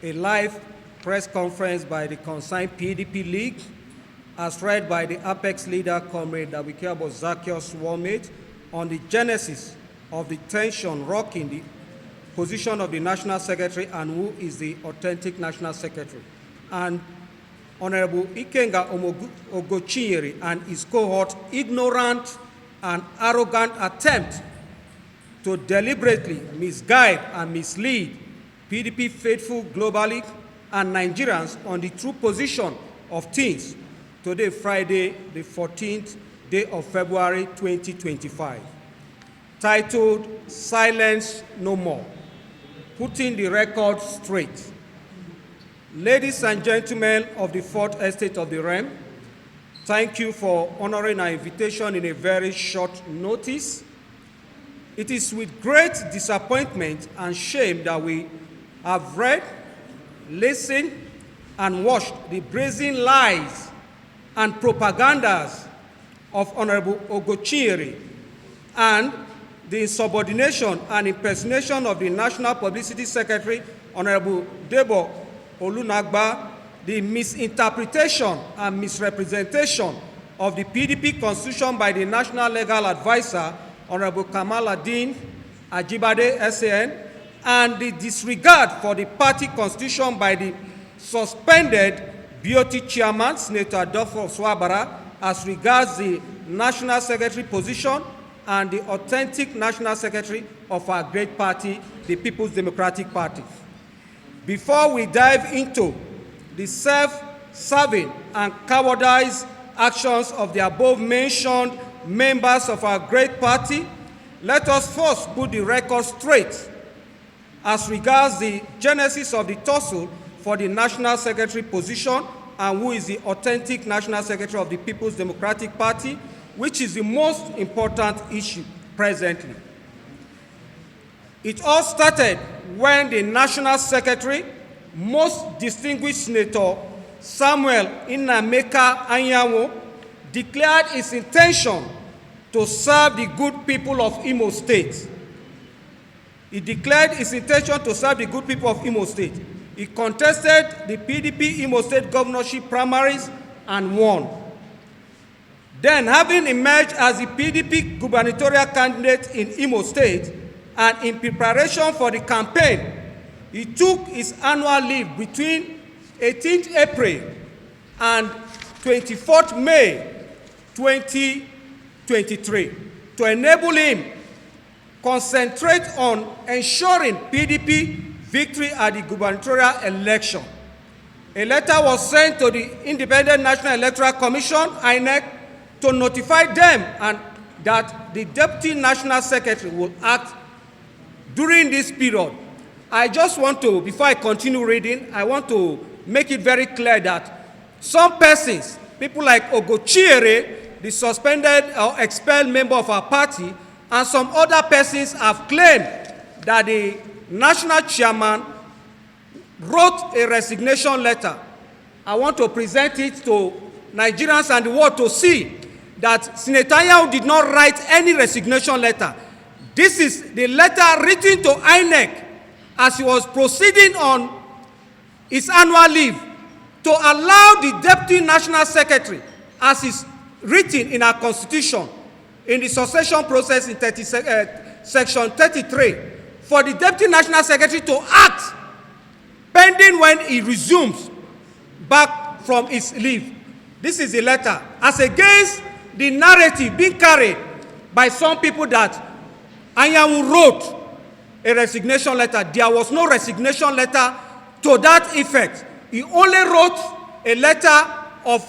a live press conference by the concerned PDP League, as read by the Apex leader, Comrade Dawikiabo Zacchaeus Warmate, on the genesis of the tension rocking the position of the National Secretary and who is the authentic National Secretary. And Honorable Ikenga Ogochinyere and his cohort ignorant and arrogant attempt to deliberately misguide and mislead PDP faithful globally and Nigerians on the true position of things today, Friday, the 14th day of February 2025, titled Silence No More, Putting the Record Straight. Ladies and gentlemen of the Fourth Estate of the Realm, thank you for honoring our invitation in a very short notice. It is with great disappointment and shame that we have read, listened, and watched the brazen lies and propagandas of Honorable Ogochinyere and the insubordination and impersonation of the National Publicity Secretary, Honorable Debo Olunagba, the misinterpretation and misrepresentation of the PDP Constitution by the National Legal Advisor, Honorable Kamaladin Ajibade SAN, and the disregard for the party constitution by the suspended BOT Chairman, Senator Adolfo Swabara, as regards the National Secretary position and the authentic National Secretary of our great party, the People's Democratic Party. Before we dive into the self-serving and cowardice actions of the above-mentioned members of our great party, let us first put the record straight as regards the genesis of the tussle for the National Secretary position and who is the authentic National Secretary of the People's Democratic Party, which is the most important issue presently. It all started when the National Secretary, most distinguished Senator Samuel Nnameka Anyanwu, declared his intention to serve the good people of Imo State. He declared his intention to serve the good people of Imo State. He contested the PDP Imo State governorship primaries and won. Then, having emerged as the PDP gubernatorial candidate in Imo State and in preparation for the campaign, he took his annual leave between 18th April and 24th May 2023 to enable him concentrate on ensuring PDP victory at the gubernatorial election. A letter was sent to the Independent National Electoral Commission, INEC, to notify them and that the Deputy National Secretary will act during this period. I just want to, before I continue reading, I want to make it very clear that some persons, people like Ogochinyere, the suspended or expelled member of our party, and some other persons have claimed that the national chairman wrote a resignation letter. I want to present it to Nigerians and the world to see that Senator Anyanwu did not write any resignation letter. This is the letter written to INEC as he was proceeding on his annual leave to allow the Deputy National Secretary, as is written in our Constitution, in the succession process in Section 33, for the Deputy National Secretary to act pending when he resumes back from his leave. This is the letter, as against the narrative being carried by some people that Anyanwu wrote a resignation letter. There was no resignation letter to that effect. He only wrote a letter of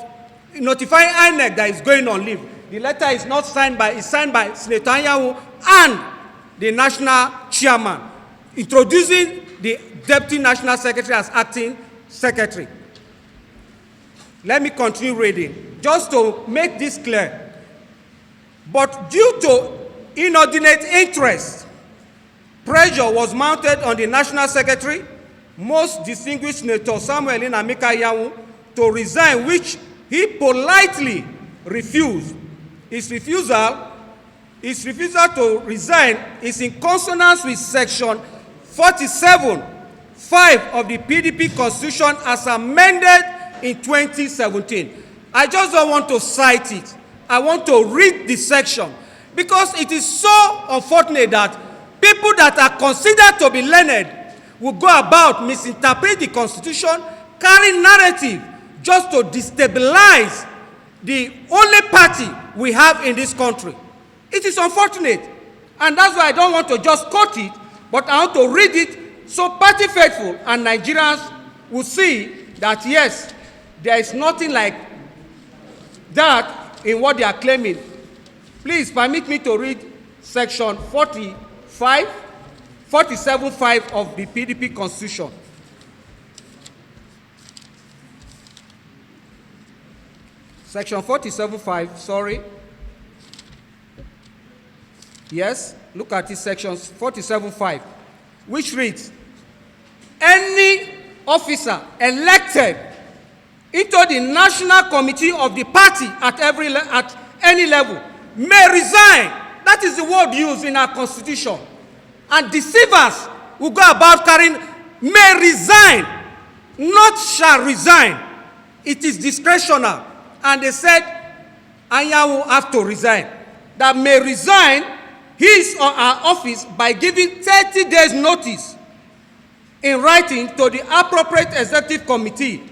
notifying INEC that is going on leave. The letter is not signed by, it's signed by Senator Anyanwu and the national chairman, introducing the Deputy National Secretary as acting secretary. Let me continue reading, just to make this clear. But due to inordinate interest, pressure was mounted on the National Secretary, most distinguished Senator Samuel Nnameka Anyanwu, to resign, which he politely refused. His refusal to resign is in consonance with Section 47 5 of the PDP Constitution as amended in 2017. I just don't want to cite it. I want to read the section because it is so unfortunate that people that are considered to be learned will go about misinterpret the Constitution, carry narrative just to destabilize the only party we have in this country. It is unfortunate, and that's why I don't want to just quote it, but I want to read it so party faithful and Nigerians will see that yes, there is nothing like that in what they are claiming. Please permit me to read section 47.5 of the PDP Constitution. Section 47.5, sorry. Yes, look at this section 47.5, which reads, any officer elected into the national committee of the party at any level may resign. That is the word used in our constitution. And deceivers will go about carrying may resign, not shall resign. It is discretional. And they said, Anya will have to resign. That may resign his or her office by giving 30 days notice in writing to the appropriate executive committee.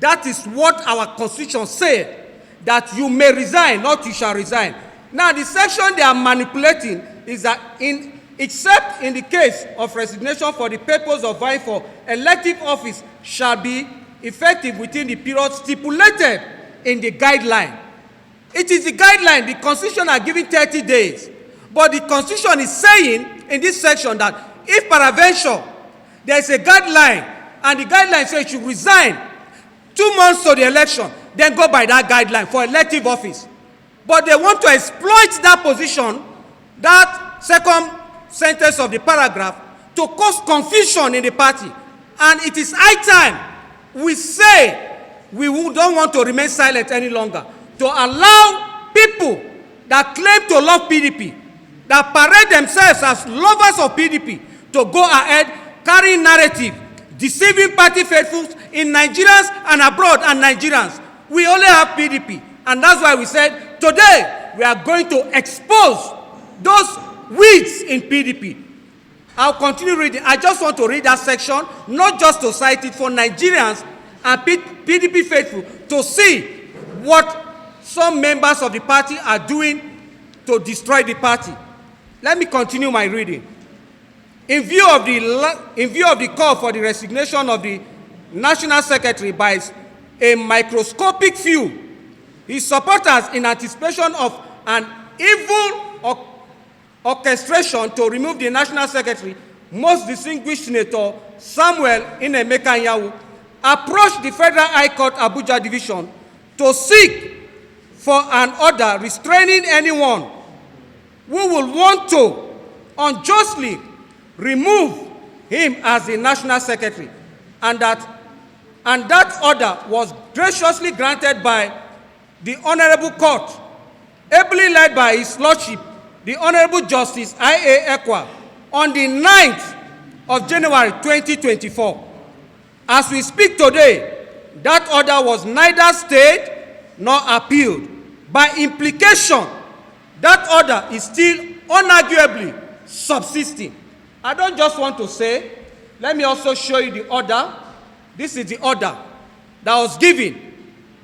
That is what our constitution said, that you may resign, not you shall resign. Now, the section they are manipulating is that except in the case of resignation for the purpose of vying for elective office shall be effective within the period stipulated in the guideline. It is the guideline. The Constitution are giving 30 days. But the Constitution is saying in this section that if peradventure there is a guideline and the guideline says you should resign 2 months to the election, then go by that guideline for elective office. But they want to exploit that position, that second sentence of the paragraph, to cause confusion in the party. And it is high time we say we don't want to remain silent any longer, to allow people that claim to love PDP, that parade themselves as lovers of PDP, to go ahead carrying narrative, deceiving party faithfuls in Nigerians and abroad and Nigerians. We only have PDP. And that's why we said today we are going to expose those weeds in PDP. I'll continue reading. I just want to read that section, not just to cite it, for Nigerians and PDP faithful to see what some members of the party are doing to destroy the party. Let me continue my reading. In view of the call for the resignation of the National Secretary by a microscopic few, his supporters, in anticipation of an evil orchestration to remove the National Secretary, most distinguished Senator Samuel Inemeka Anyanwu, approached the Federal High Court Abuja Division to seek for an order restraining anyone who will want to unjustly remove him as the National Secretary, and that order was graciously granted by the Honorable Court, ably led by His Lordship, the Honorable Justice I.A. Ekwa, on the 9th of January 2024. As we speak today, that order was neither stayed nor appealed. By implication, that order is still unarguably subsisting. I don't just want to say, let me also show you the order. This is the order that was given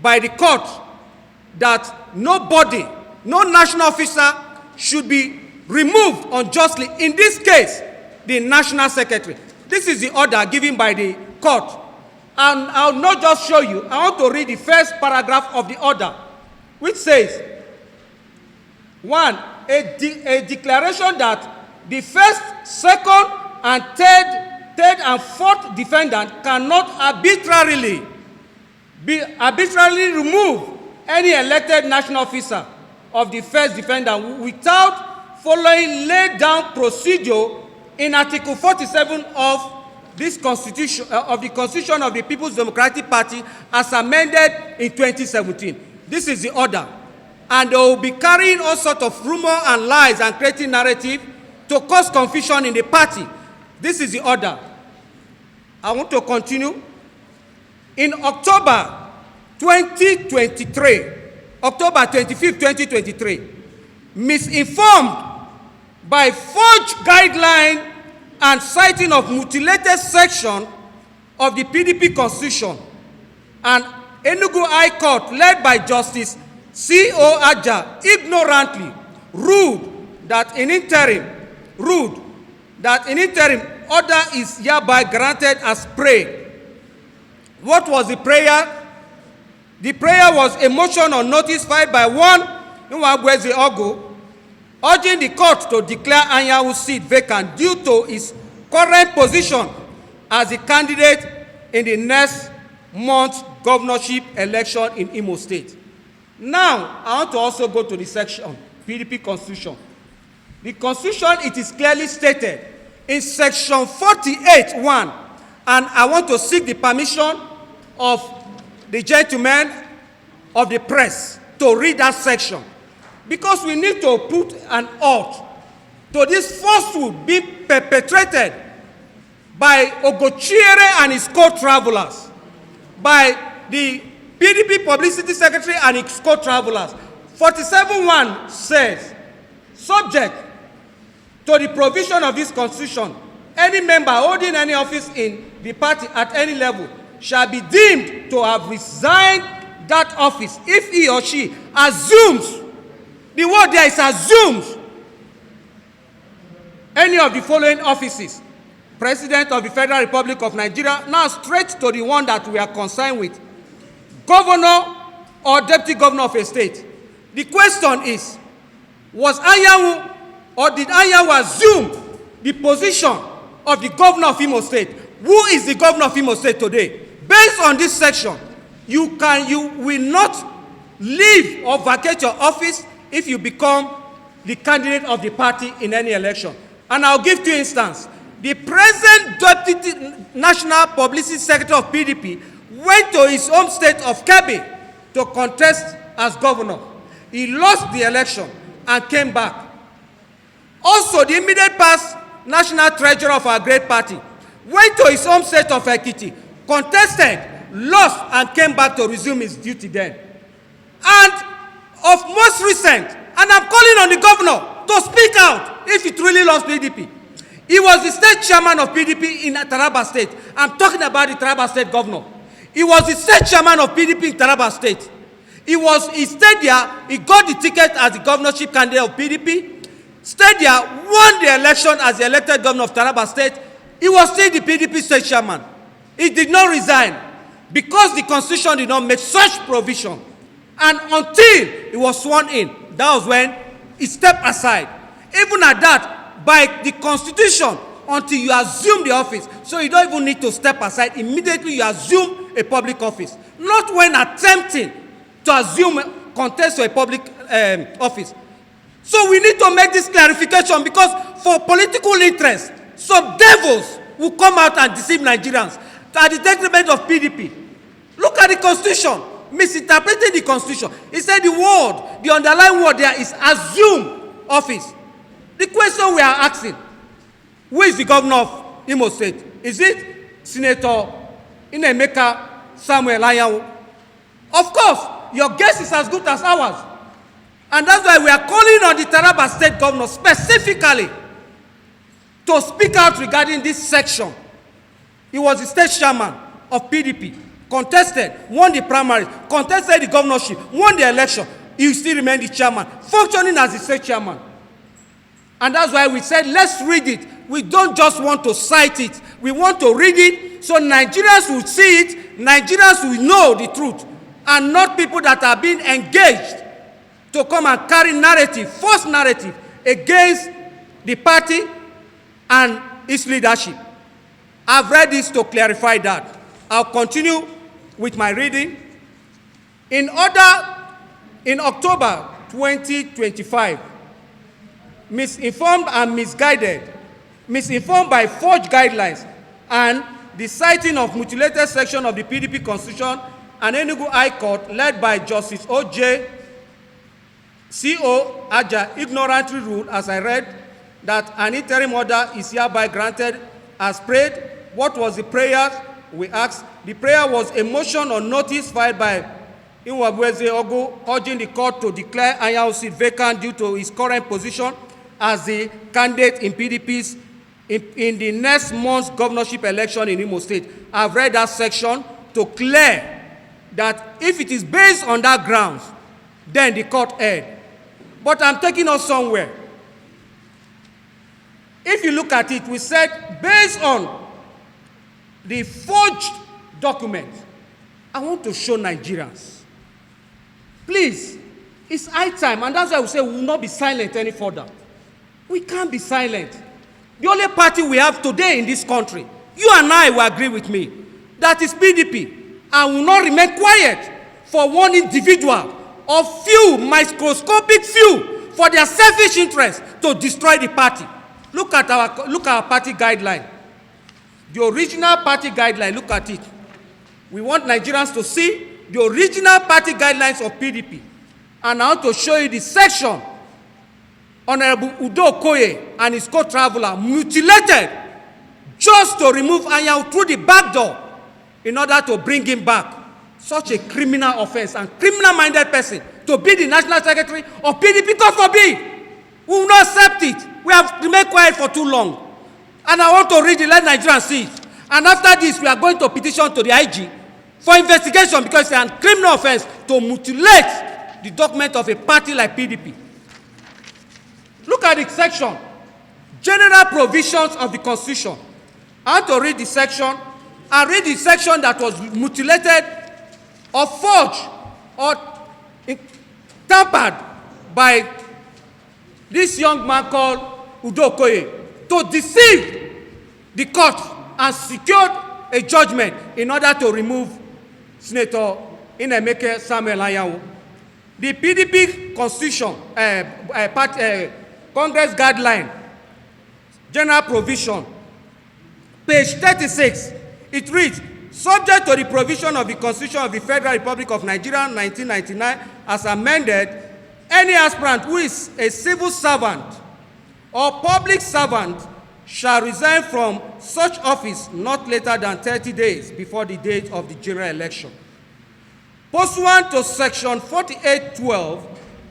by the court that nobody, no national officer should be removed unjustly. In this case, the National Secretary. This is the order given by the court. And I'll not just show you, I want to read the first paragraph of the order, which says, 1, a declaration that the first, second, and third and fourth defendant cannot arbitrarily remove any elected national officer of the first defendant without following laid down procedure in Article 47 of this Constitution, of the Constitution of the People's Democratic Party as amended in 2017. This is the order. And they will be carrying all sorts of rumor and lies and creating narrative to cause confusion in the party. This is the order. I want to continue. In October 2023, October 25th, 2023, misinformed by forged guideline and citing of mutilated section of the PDP Constitution, and Enugu High Court, led by Justice C.O. Aja, ignorantly ruled that an interim order is hereby granted as prayed. What was the prayer? The prayer was a motion on notice filed by one Nwagweze Ogo, urging the court to declare Anyawu's seat vacant due to his current position as a candidate in the next month's governorship election in Imo State. Now, I want to also go to the section, PDP Constitution. The Constitution, it is clearly stated in section 48(1), and I want to seek the permission of the gentlemen of the press to read that section, because we need to put an halt to this falsehood being perpetrated by Ogochiere and his co-travelers, by the PDP Publicity Secretary and his co-travelers. 47(1) says, subject to the provision of this Constitution, any member holding any office in the party at any level shall be deemed to have resigned that office if he or she assumes, the word there is assumes, any of the following offices: President of the Federal Republic of Nigeria, now straight to the one that we are concerned with, Governor or Deputy Governor of a state. The question is, was Anyanwu, or did Anyanwu assume the position of the Governor of Imo State? Who is the Governor of Imo State today? Based on this section, you will not leave or vacate your office if you become the candidate of the party in any election. And I'll give 2 instances. The present Deputy National Publicity Secretary of PDP went to his home state of Kebbi to contest as governor. He lost the election and came back. Also, the immediate past national treasurer of our great party went to his home state of Ekiti, contested, lost, and came back to resume his duty then. And of most recent, and I'm calling on the governor to speak out if he truly loves PDP. He was the state chairman of PDP in Taraba State. I'm talking about the Taraba State governor. He was the state chairman of PDP in Taraba State. He stayed there, he got the ticket as the governorship candidate of PDP, stayed there, won the election as the elected governor of Taraba State. He was still the PDP state chairman. He did not resign because the Constitution did not make such provision. And until he was sworn in, that was when he stepped aside. Even at that, by the Constitution, until you assume the office, so you don't even need to step aside. Immediately you assume a public office. Not when attempting to assume contest to a public office. So we need to make this clarification, because for political interest, some devils will come out and deceive Nigerians at the detriment of PDP. Look at the Constitution, misinterpreting the Constitution. He said the underlying word there is assume office. The question we are asking, who is the governor of Imo State? Is it Senator Inemeka Samuel Anyanwu? Of course, your guess is as good as ours. And that's why we are calling on the Taraba State governor specifically to speak out regarding this section. He was the state chairman of PDP, contested, won the primaries, contested the governorship, won the election. He still remained the chairman, functioning as the state chairman. And that's why we said, let's read it. We don't just want to cite it. We want to read it so Nigerians will see it, Nigerians will know the truth, and not people that are being engaged to come and carry narrative, false narrative, against the party and its leadership. I've read this to clarify that. I'll continue with my reading. In October 2025, misinformed and misguided, misinformed by forged guidelines and the citing of mutilated section of the PDP Constitution and Enugu High Court, led by Justice O.J. C.O. Aja, ignorantly ruled, as I read, that an interim order is hereby granted as prayed. what was the prayer? We asked. The prayer was a motion on notice filed by Inwabweze Ogo urging the court to declare Anyanwu seat vacant due to his current position as the candidate in PDP's in the next month's governorship election in Imo State. I've read that section to clear that if it is based on that grounds, then the court erred. But I'm taking us somewhere. If you look at it, we said based on the forged document, I want to show Nigerians. Please, it's high time, and that's why we say we will not be silent any further. We can't be silent. The only party we have today in this country, you and I will agree with me, that is PDP, and will not remain quiet for one individual or few, microscopic few, for their selfish interest to destroy the party. Look at our party guideline. The original party guideline, look at it. We want Nigerians to see the original party guidelines of PDP. And I want to show you the section Honorable Udo Okoye and his co-traveler mutilated just to remove Anyanwu through the back door in order to bring him back. Such a criminal offense and criminal-minded person to be the National Secretary of PDP, God forbid. We will not accept it. We have remained quiet for too long. And I want to read it, let Nigerians see it. And after this, we are going to petition to the IG for investigation because it's a criminal offense to mutilate the document of a party like PDP. Look at the section, General Provisions of the Constitution. I want to read the section and read the section that was mutilated or forged or tampered by this young man called Udo Okoye to deceive the court and secured a judgment in order to remove Senator Inemeke Samuel Anyanwu. The PDP Constitution, Congress Guideline, General Provision, page 36, it reads, subject to the provision of the Constitution of the Federal Republic of Nigeria 1999 as amended, any aspirant who is a civil servant or public servant shall resign from such office not later than 30 days before the date of the general election. Pursuant to Section 4812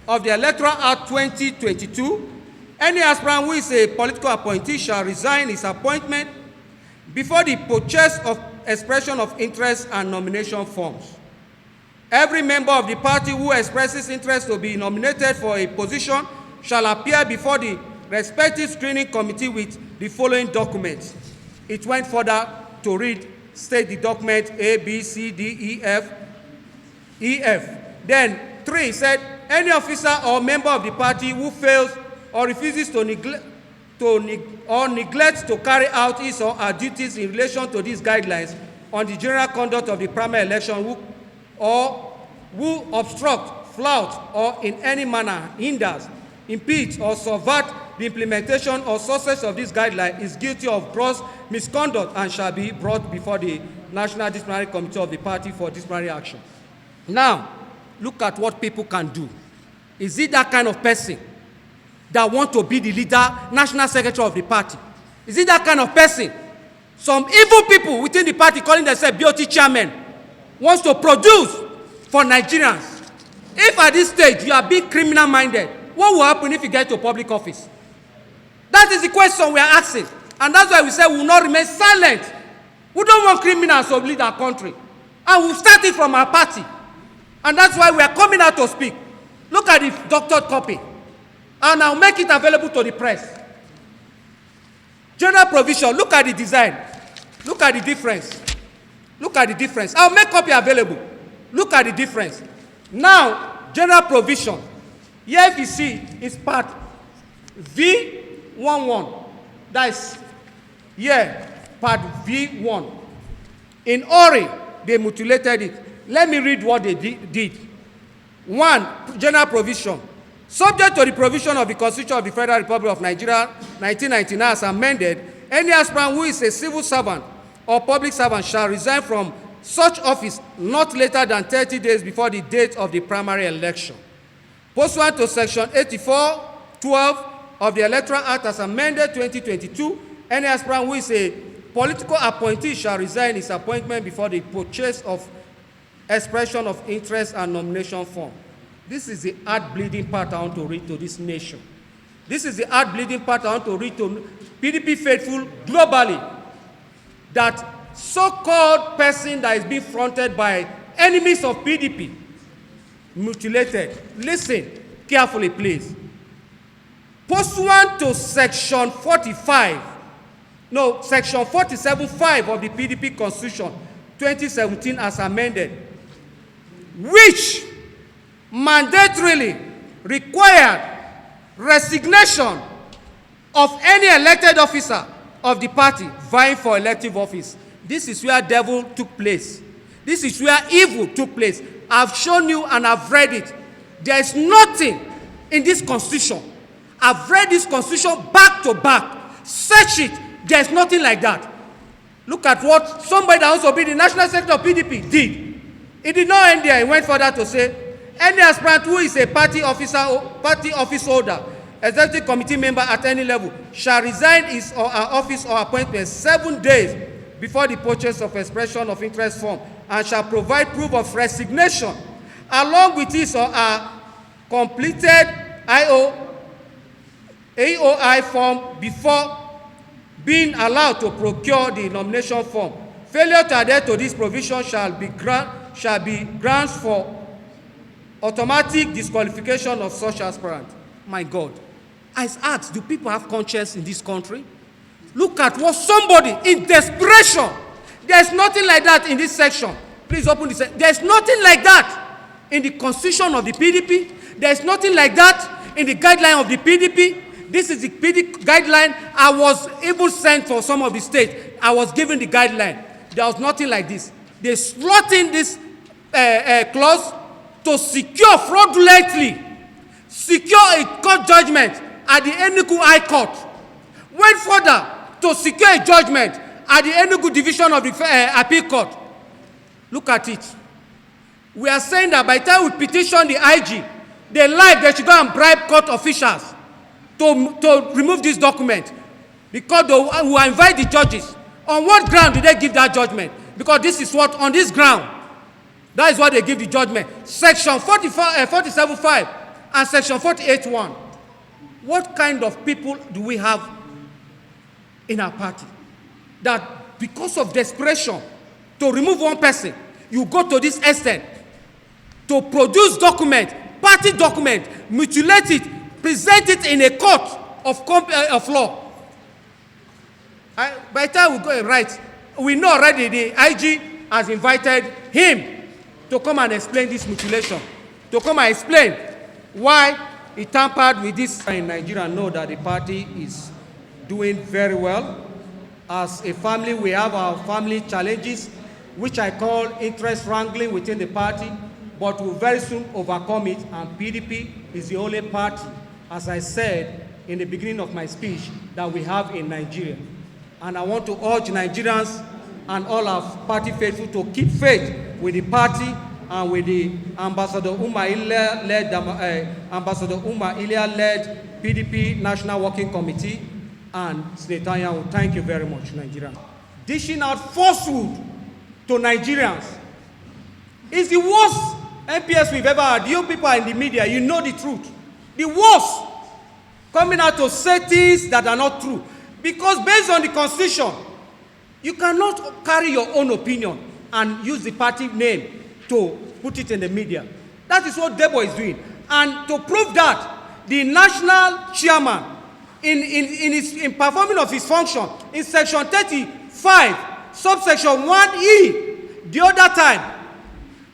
of the Electoral Act 2022, any aspirant who is a political appointee shall resign his appointment before the purchase of expression of interest and nomination forms. Every member of the party who expresses interest to be nominated for a position shall appear before the respective screening committee with the following documents. It went further to read, state the document A, B, C, D, E, F. Then 3 said, any officer or member of the party who fails or refuses to neglect to carry out his or her duties in relation to these guidelines on the general conduct of the primary election who obstruct, flout, or in any manner hinders, impedes, or subvert the implementation or success of this guideline is guilty of gross misconduct and shall be brought before the National Disciplinary Committee of the party for disciplinary action. Now, look at what people can do. Is it that kind of person that want to be the leader, national secretary of the party? Is it that kind of person? Some evil people within the party calling themselves BOT chairman wants to produce for Nigerians. If at this stage you are being criminal-minded, what will happen if you get to public office? That is the question we are asking. And that's why we say we will not remain silent. We don't want criminals to lead our country. And we'll start it from our party. And that's why we are coming out to speak. Look at the doctored copy. And I'll make it available to the press. General provision, look at the design. Look at the difference. Look at the difference. I'll make copy available. Look at the difference. Now, general provision. Here if you see, it's part V11. That's here, part V1. In Ori, they mutilated it. Let me read what they did. 1, general provision. Subject to the provision of the Constitution of the Federal Republic of Nigeria, 1999, as amended, any aspirant who is a civil servant or public servant shall resign from such office not later than 30 days before the date of the primary election. Pursuant to Section 84(12) of the Electoral Act as amended 2022, any aspirant who is a political appointee shall resign his appointment before the purchase of expression of interest and nomination form. This is the heart-bleeding part I want to read to this nation. This is the heart-bleeding part I want to read to PDP faithful globally. That so-called person that is being fronted by enemies of PDP, mutilated. Listen carefully, please. Pursuant to Section 47.5 of the PDP Constitution 2017 as amended, which mandatorily required resignation of any elected officer of the party vying for elective office. This is where devil took place. This is where evil took place. I've shown you and I've read it. There is nothing in this constitution. I've read this constitution back to back. Search it. There's nothing like that. Look at what somebody that wants to be the national secretary of PDP did. It did not end there. He went further to say, any aspirant who is a party office holder, executive committee member at any level, shall resign his or her office or appointment 7 days before the purchase of expression of interest form, and shall provide proof of resignation along with his or her completed AOI form before being allowed to procure the nomination form. Failure to adhere to this provision shall be grounds for automatic disqualification of such aspirant. My God, I ask, do people have conscience in this country? Look at what somebody in desperation. There's nothing like that in this section. Please open this. There's nothing like that in the constitution of the PDP. There's nothing like that in the guideline of the PDP. This is the PDP guideline. I was even sent for some of the states. I was given the guideline. There was nothing like this. They slot in this clause to secure fraudulently, secure a court judgment at the Enugu High Court. Went further to secure a judgment at the Enugu Division of the Appeal Court. Look at it. We are saying that by the time we petition the IG, they should go and bribe court officials to remove this document, because they will invite the judges. On what ground do they give that judgment? Because this is what, on this ground, that is what they give the judgment. Section 47.5 and Section 48.1. What kind of people do we have in our party that because of desperation to remove one person, you go to this extent to produce document, party document, mutilate it, present it in a court of law? By the time we go and write, we know already the IG has invited him to come and explain this mutilation, to come and explain why he tampered with this. In Nigeria, know that the party is doing very well. As a family, we have our family challenges, which I call interest wrangling within the party, but we'll very soon overcome it, and PDP is the only party, as I said in the beginning of my speech, that we have in Nigeria. And I want to urge Nigerians and all our party faithful to keep faith with the party and with the Ambassador Umar Ilia-led PDP National Working Committee and Senator Anyanwu. Thank you very much, Nigerians. Dishing out falsehood to Nigerians is the worst MPS we've ever had. You people are in the media, you know the truth. The worst. Coming out to say things that are not true. Because based on the Constitution, you cannot carry your own opinion and use the party name to put it in the media. That is what Debo is doing. And to prove that, the national chairman, in performing of his function, in Section 35, subsection 1E, the other time,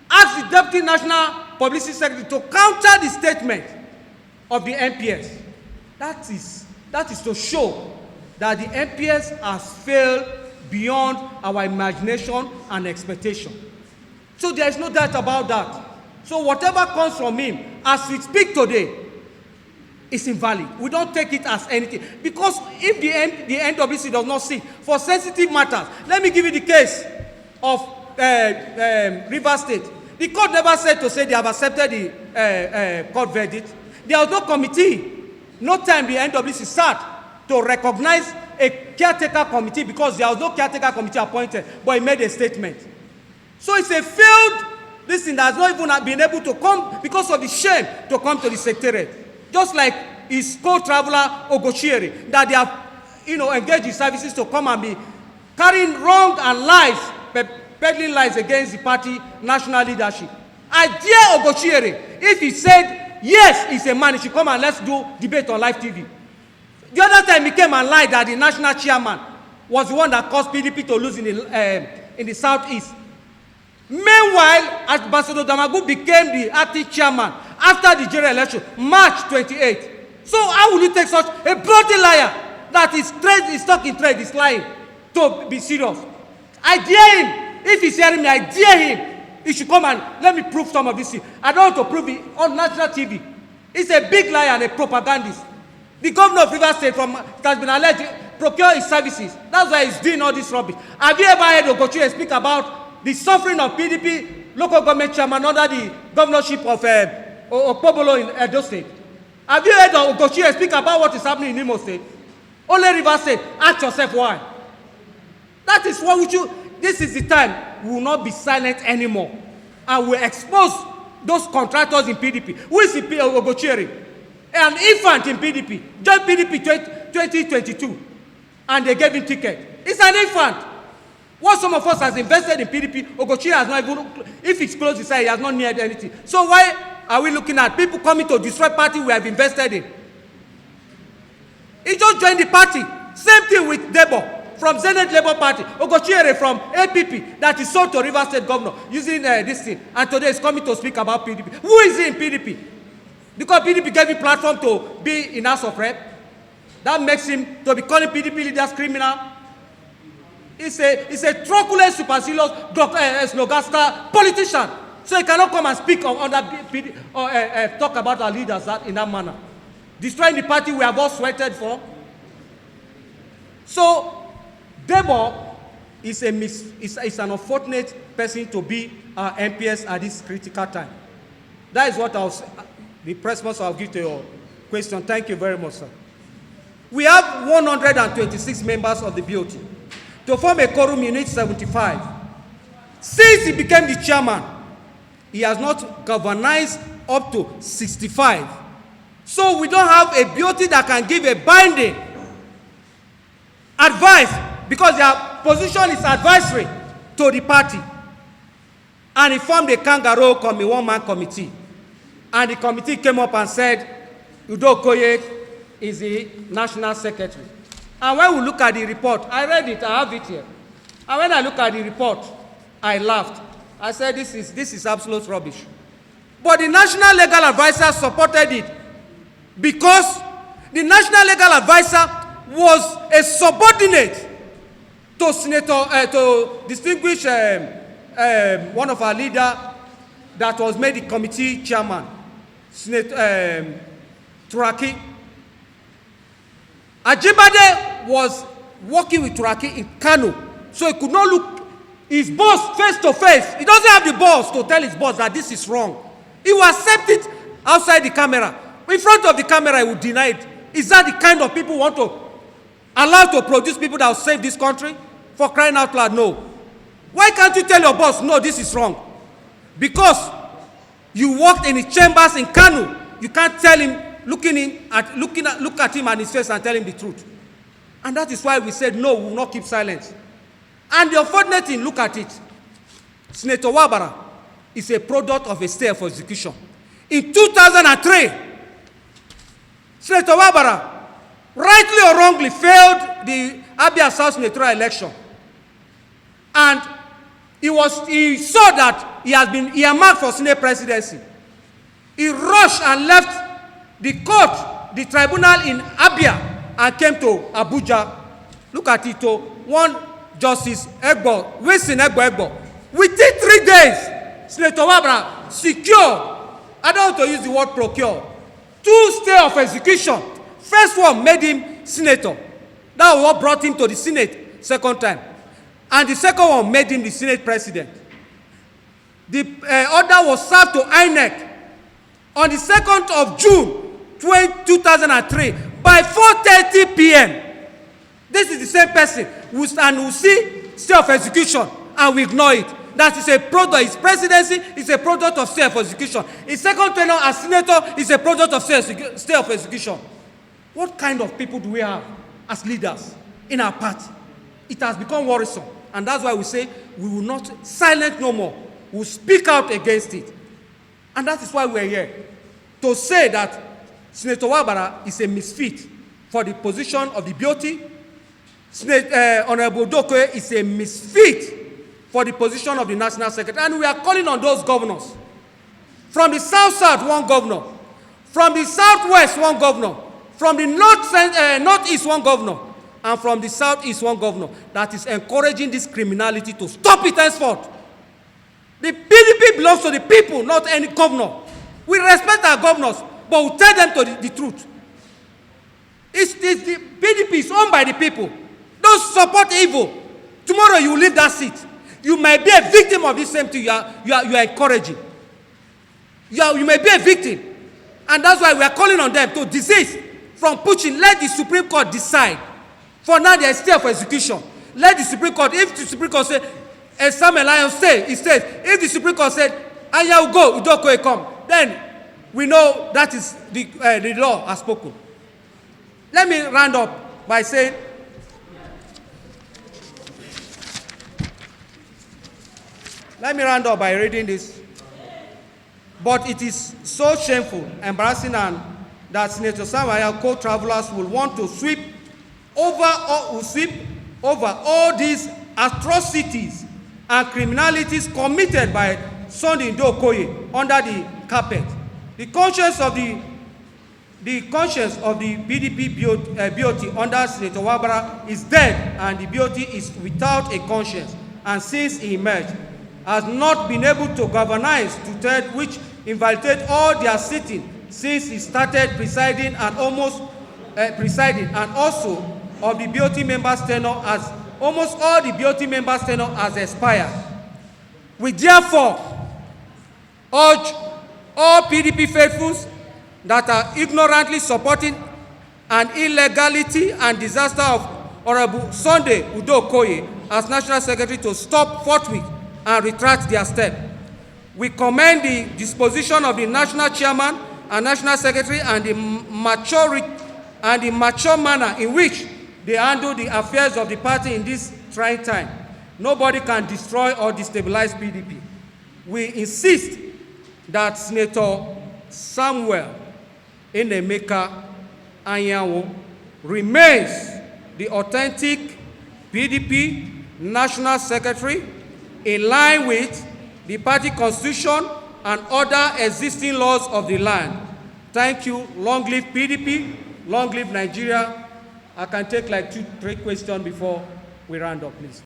asked the Deputy National Publicity Secretary to counter the statement of the MPS. That is to show that the MPS has failed beyond our imagination and expectation. So there is no doubt about that. So whatever comes from him, as we speak today, is invalid. We don't take it as anything. Because if the NWC does not sit for sensitive matters, let me give you the case of Rivers State. The court never said to say they have accepted the court verdict. There was no committee. No time the NWC sat to recognize a caretaker committee because there was no caretaker committee appointed, but he made a statement. So it's a failed this thing that has not even been able to come because of the shame to come to the secretariat. Just like his co-traveler Ogochiere, that they have engaged in services to come and be carrying wrong and lies, peddling lies against the party national leadership. I dare Ogochiere, if he said, yes, he's a man, he should come and let's do debate on live TV. The other time he came and lied that the national chairman was the one that caused PDP to lose in the southeast. Meanwhile, Ambassador Damagu became the acting chairman after the general election, March 28. So how will you take such a bloody liar that is stuck in trade, is lying, to be serious? I dare him. If he's hearing me, I dare him. He should come and let me prove some of this thing. I don't want to prove it on national TV. He's a big liar and a propagandist. The governor of Rivers State has been alleged to procure his services. That's why he's doing all this rubbish. Have you ever heard Ogochiere speak about the suffering of PDP local government chairman under the governorship of Okpobolo in Edo State? Have you heard Ogochiere speak about what is happening in Imo State? Only Rivers State. Ask yourself why. That is what we should. This is the time we will not be silent anymore, and we expose those contractors in PDP. Who is Ogochiere? An infant in PDP. Joined PDP 2022, and they gave him ticket. It's an infant. What some of us has invested in PDP, Ogochiere has not even, if it's closed his eye, he has not neared anything. So why are we looking at people coming to destroy party we have invested in? He just joined the party. Same thing with Debo from Zenith Labour Party. Ogochiere from APP that is sold to Rivers State governor using this thing. And today is coming to speak about PDP. Who is he in PDP? Because PDP gave him platform to be in House of Rep. That makes him to be calling PDP leaders criminal. He's a truculent, supercilious, Snogasta politician. So he cannot come and speak on that PD, or talk about our leaders in that manner. Destroying the party we have all sweated for. So Debo is an unfortunate person to be our MPS at this critical time. That is what the response I'll give to your question. Thank you very much, sir. We have 126 members of the BOT. To form a quorum, you need 75. Since he became the chairman, he has not galvanized up to 65. So we don't have a BOT that can give a binding advice, because their position is advisory to the party. And he formed a kangaroo committee, one-man committee. And the committee came up and said, Udo Okoye is the national secretary. And when we look at the report, I read it, I have it here. And when I look at the report, I laughed. I said, this is absolute rubbish. But the national legal advisor supported it because the national legal advisor was a subordinate to to distinguish one of our leaders that was made the committee chairman, Senator Turaki. Ajibade was working with Turaki in Kano, so he could not look his boss face to face. He doesn't have the balls to tell his boss that this is wrong. He will accept it outside the camera. In front of the camera, he will deny it. Is that the kind of people who want to allow to produce people that will save this country? For crying out loud, no. Why can't you tell your boss, no, this is wrong? Because you worked in his chambers in Kano. You can't tell him, look at him and his face and tell him the truth. And that is why we said, no, we will not keep silence. And the unfortunate thing, look at it. Senator Wabara is a product of a stay of execution. In 2003, Senator Wabara, rightly or wrongly, failed the Abia South senatorial election. And he saw that he has been earmarked for Senate presidency. He rushed and left the court, the tribunal in Abia, and came to Abuja. Look at it, one Justice Egbo, Wilson Egbo. Within 3 days, Senator Wabara secured, I don't want to use the word procure, 2 stays of execution. First one made him senator. That was what brought him to the Senate second time. And the second one made him the Senate president. The order was served to INEC on the 2nd of June 2003 By 4:30 p.m., this is the same person who will see stay of execution and we ignore it. That is a product. His presidency is a product of stay of execution. His second tenure as senator is a product of stay of execution. What kind of people do we have as leaders in our party? It has become worrisome. And that's why we say we will not silent no more. We will speak out against it. And that is why we are here. To say that Senator Wabara is a misfit for the position of the BOT. Honorable Dokoe is a misfit for the position of the National Secretary. And we are calling on those governors. From the South-South, one governor. From the Southwest, one governor. From the Northeast, one governor. And from the Southeast, one governor. That is encouraging this criminality to stop it henceforth. The PDP belongs to the people, not any governor. We respect our governors, but we tell them the truth. The PDP is owned by the people. Don't support evil. Tomorrow you will leave that seat. You might be a victim of this same thing you are encouraging. You may be a victim. And that's why we are calling on them to desist from pushing. Let the Supreme Court decide. For now, there is stay of execution. Let the Supreme Court, if the Supreme Court says, Samuel Lion stay, it stays. If the Supreme Court said, Anya will go, Udokoe come, then we know that is the law has spoken. Let me round up by saying, let me round up by reading this. But it is so shameful, embarrassing, and that Senator Samuel co-travelers will want to sweep over all these atrocities and criminalities committed by Sunday Ndokoye under the carpet. The conscience of the PDP BOT under Senator Wabara is dead, and the BOT is without a conscience, and since he emerged, has not been able to galvanize to third which invalidated all their sitting since he started presiding, and almost presiding, and also of the BOT members' tenure, as almost all the BOT members' tenure has expired. We therefore urge all PDP faithfuls that are ignorantly supporting an illegality and disaster of Honorable Sunday Udokoye as National Secretary to stop forthwith and retract their step. We commend the disposition of the National Chairman and National Secretary and the mature manner in which they handle the affairs of the party in this trying time. Nobody can destroy or destabilize PDP. We insist that Senator Samuel Enemeka Anyanwu remains the authentic PDP National Secretary in line with the party constitution and other existing laws of the land. Thank you. Long live PDP. Long live Nigeria. I can take like 2-3 questions before we round up, please.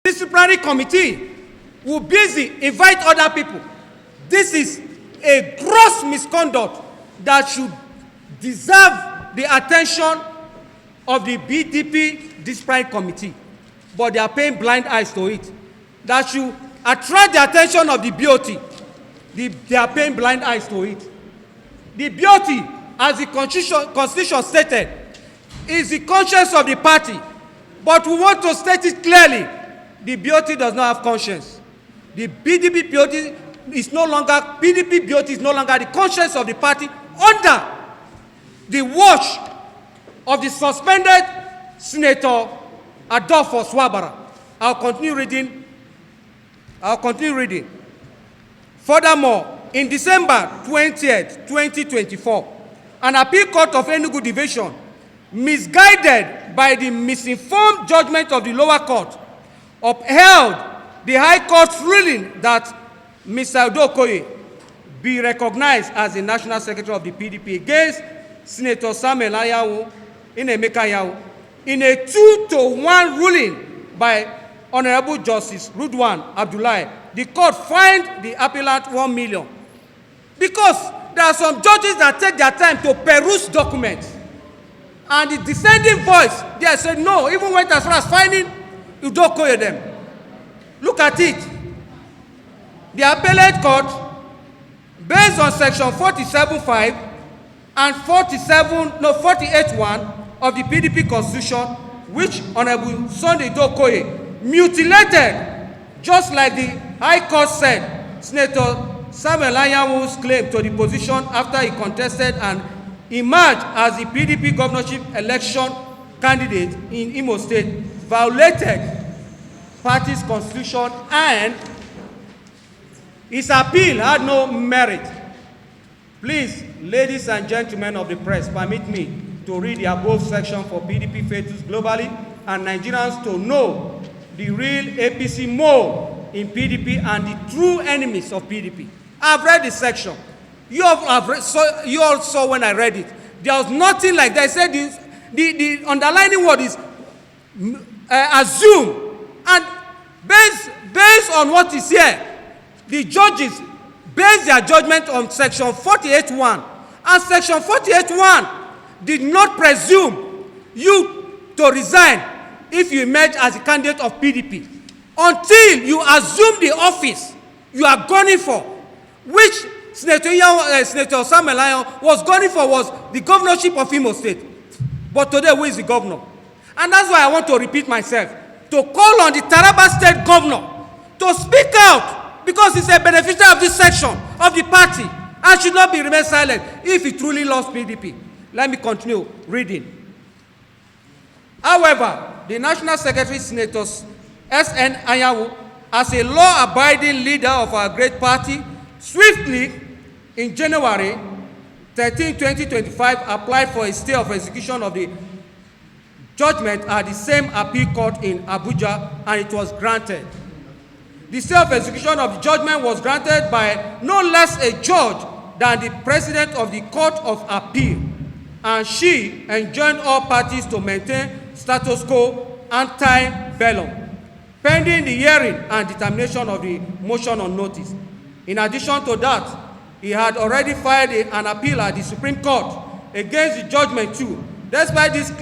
Disciplinary committee will busy invite other people. This is a gross misconduct that should deserve the attention of the BDP disciplinary committee, but they are paying blind eyes to it. That should attract the attention of the BOT. They are paying blind eyes to it. The BOT, as the constitution stated, is the conscience of the party, But we want to state it clearly. The BOT does not have conscience. The PDP BOT is no longer, PDP BOT is no longer the conscience of the party under the watch of the suspended Senator Adolfo Swabara. I'll continue reading. Furthermore, in December 20th, 2024, an appeal court of Enugu Division, misguided by the misinformed judgment of the lower court, upheld the High Court's ruling that Mr. Udokoye be recognized as the National Secretary of the PDP against Senator Samuel Ayawu in a 2-1 ruling by Honorable Justice Rudwan Abdullahi. The court fined the appellant 1 million. Because there are some judges that take their time to peruse documents. And the dissenting voice there said no, even went as far as finding Udokoye them. Look at it. The appellate court, based on section 47.5 and 48.1 of the PDP Constitution, which Honorable Sunday Udokoye mutilated, just like the High Court said, Senator Samuel Anyawu's claim to the position after he contested and emerged as the PDP governorship election candidate in Imo State, violated party's constitution, and his appeal had no merit. Please, ladies and gentlemen of the press, permit me to read the above section for PDP faithfuls globally and Nigerians to know the real APC mole in PDP and the true enemies of PDP. I've read this section. You all saw when I read it. There was nothing like that. I said this, the underlining word is assume. And based on what is here, the judges based their judgment on section 48.1. And section 48.1 did not presume you to resign if you emerge as a candidate of PDP until you assume the office you are gunning for, which Senator Samuel Ayawu was gunning for was the governorship of Imo State. But today, who is the governor? And that's why I want to repeat myself, to call on the Taraba State governor to speak out, because he's a beneficiary of this section of the party and should not be remain silent if he truly loves PDP. Let me continue reading. However, the National Secretary, Senator S.N. Ayawu, as a law-abiding leader of our great party, swiftly, in January 13, 2025, applied for a stay of execution of the judgment at the same appeal court in Abuja, and it was granted. The stay of execution of the judgment was granted by no less a judge than the President of the Court of Appeal, and she enjoined all parties to maintain status quo ante bellum, pending the hearing and determination of the motion on notice. In addition to that, he had already filed an appeal at the Supreme Court against the judgment too. Despite this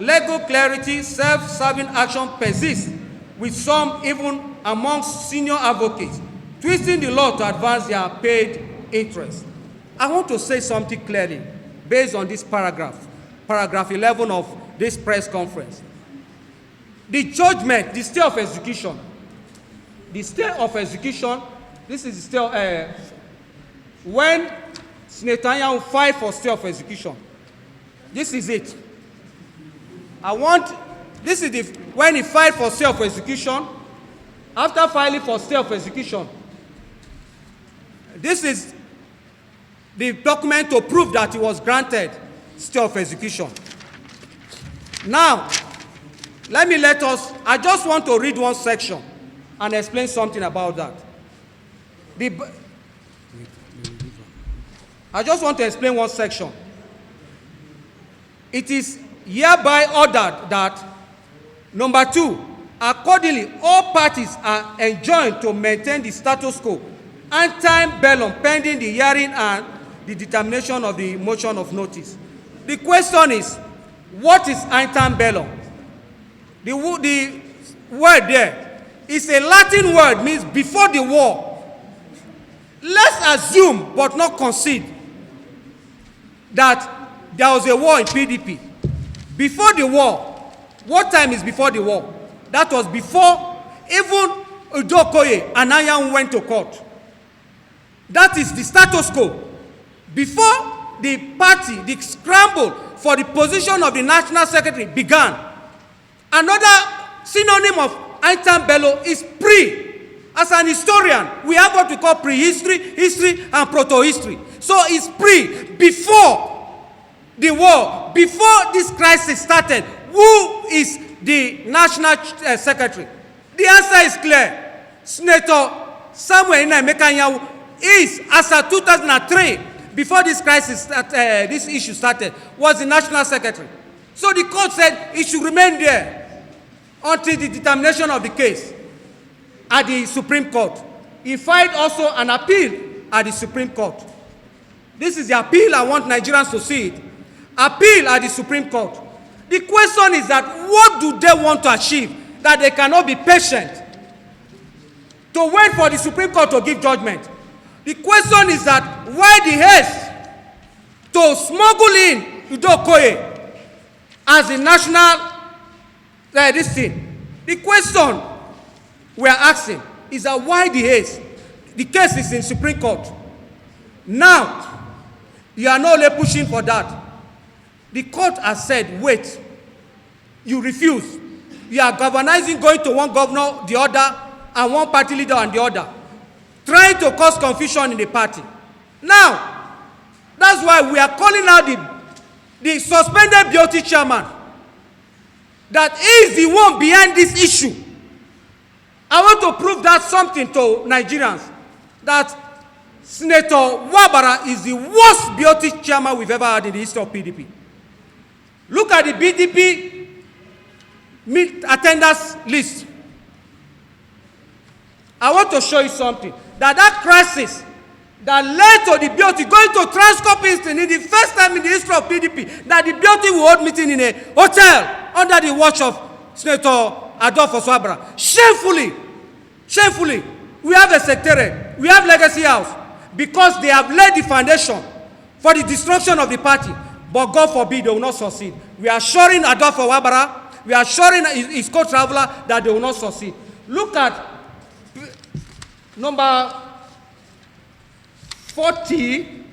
legal clarity, self-serving action persists, with some even amongst senior advocates twisting the law to advance their paid interest. I want to say something clearly based on this paragraph 11 of this press conference. The judgment, the stay of execution, this is still when Senator Ayawu filed for stay of execution. This is it. When he filed for stay of execution, after filing for stay of execution, this is the document to prove that he was granted stay of execution. Now, I just want to read one section and explain something about that. I just want to explain one section. It is hereby ordered that, number 2, accordingly, all parties are enjoined to maintain the status quo ante bellum pending the hearing and the determination of the motion of notice. The question is, what is ante bellum? The word there is a Latin word, means before the war. Let's assume, but not concede, that there was a war in PDP. Before the war, What time is before the war? That was before even Udokoye and Anyan went to court. That is the status quo. Before the party, the scramble for the position of the National Secretary began, another synonym of Aitan Bello is pre. As an historian, we have what we call prehistory, history, and proto-history. So it's pre, before the war, before this crisis started. Who is the National Secretary? The answer is clear. Senator Samuel Nnaemeka is, as of 2003, before this crisis, this issue started, was the National Secretary. So the court said it should remain there until the determination of the case at the Supreme Court. He filed also an appeal at the Supreme Court. This is the appeal I want Nigerians to see it. Appeal at the Supreme Court. The question is that what do they want to achieve that they cannot be patient to wait for the Supreme Court to give judgment? The question is that why the haste to smuggle in Udokoye as the national this thing? The question we are asking is that why the haste? The case is in Supreme Court. Now, you are not only pushing for that. The court has said, wait, you refuse. You are galvanizing, going to one governor, the other, and one party leader and the other, trying to cause confusion in the party. Now, that's why we are calling out the suspended BOT chairman, that is the one behind this issue. I want to prove that something to Nigerians, that Senator Wabara is the worst BOT chairman we've ever had in the history of PDP. Look at the PDP attendance list. I want to show you something. That crisis that led to the BOT going to Transcorp Institute in the first time in the history of PDP, that the BOT will hold meeting in a hotel under the watch of Senator Adolfo Swabra. Shamefully, we have a secretariat, we have Legacy House, because they have laid the foundation for the destruction of the party. But God forbid they will not succeed. We are assuring Adolfo Wabara, we are assuring his co-traveler that they will not succeed. Look at number 40